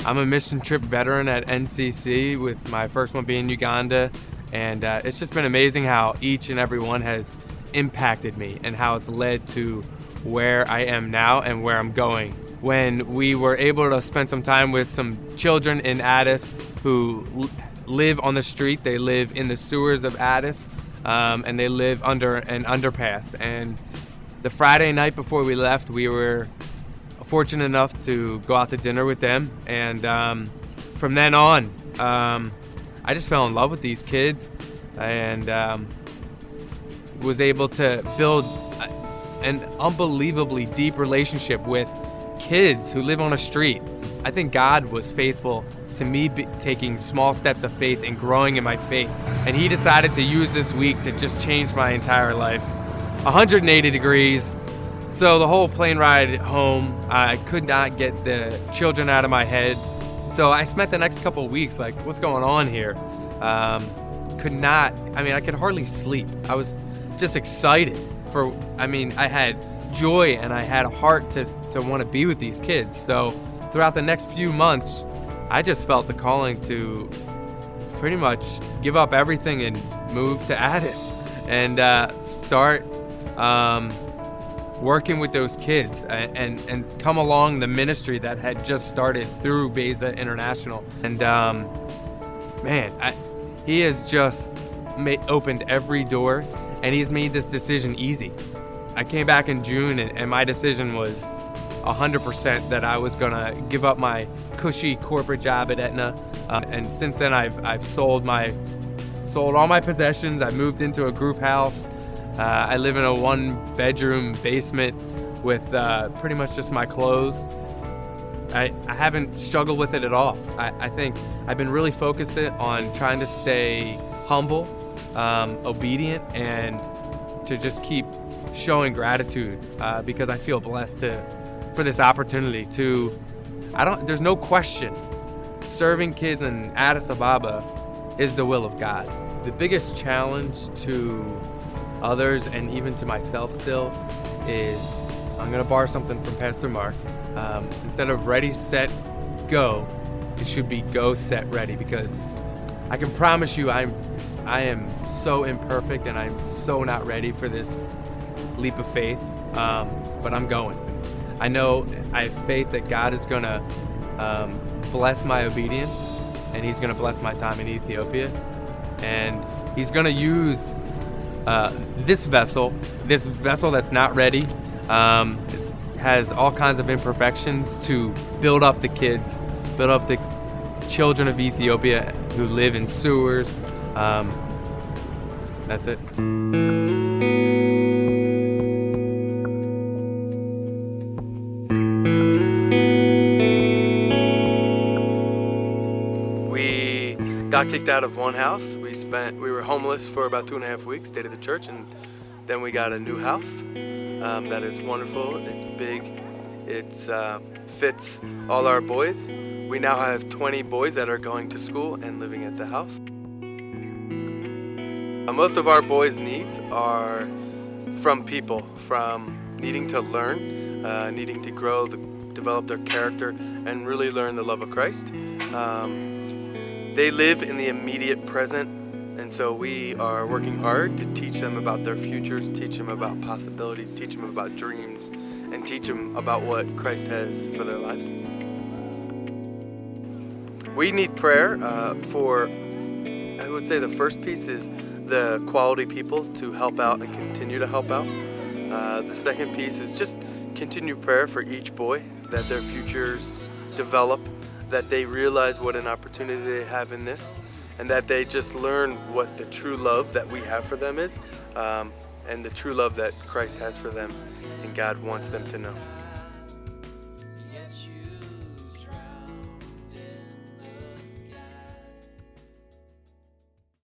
I'm a mission trip veteran at NCC, with my first one being Uganda, and it's just been amazing how each and every one has impacted me and how it's led to where I am now and where I'm going. When we were able to spend some time with some children in Addis who live on the street, they live in the sewers of Addis, and they live under an underpass. And the Friday night before we left, we were fortunate enough to go out to dinner with them, and from then on, I just fell in love with these kids, and was able to build an unbelievably deep relationship with kids who live on a street. I think God was faithful to me taking small steps of faith and growing in my faith, and He decided to use this week to just change my entire life 180 degrees. So the whole plane ride home, I could not get the children out of my head. So I spent the next couple of weeks like, what's going on here? I could hardly sleep. I was just excited I had joy and I had a heart to want to be with these kids. So throughout the next few months, I just felt the calling to pretty much give up everything and move to Addis and start working with those kids and come along the ministry that had just started through Beza International. And He has just opened every door, and He's made this decision easy. I came back in June, and my decision was 100% that I was gonna give up my cushy corporate job at Aetna. And since then, I've sold all my possessions. I moved into a group house. I live in a 1-bedroom basement with pretty much just my clothes. I haven't struggled with it at all. I think I've been really focused on trying to stay humble, obedient, and to just keep showing gratitude because I feel blessed for this opportunity there's no question, serving kids in Addis Ababa is the will of God. The biggest challenge to others and even to myself still is, I'm gonna borrow something from Pastor Mark. Instead of ready, set, go, it should be go, set, ready, because I can promise you I am so imperfect and I'm so not ready for this leap of faith, but I'm going. I know I have faith that God is gonna bless my obedience, and He's gonna bless my time in Ethiopia, and He's gonna use this vessel that's not ready, has all kinds of imperfections, to build up the kids, build up the children of Ethiopia who live in sewers. That's it. We got kicked out of one house. We were homeless for about 2.5 weeks, stayed at the church, and then we got a new house that is wonderful. It's big. It fits all our boys. We now have 20 boys that are going to school and living at the house. Most of our boys' needs are from people, from needing to learn, needing to grow, develop their character, and really learn the love of Christ. They live in the immediate present, and so we are working hard to teach them about their futures, teach them about possibilities, teach them about dreams, and teach them about what Christ has for their lives. We need prayer for, I would say the first piece is the quality people to help out and continue to help out. The second piece is just continue prayer for each boy, that their futures develop, that they realize what an opportunity they have in this, and that they just learn what the true love that we have for them is, and the true love that Christ has for them and God wants them to know.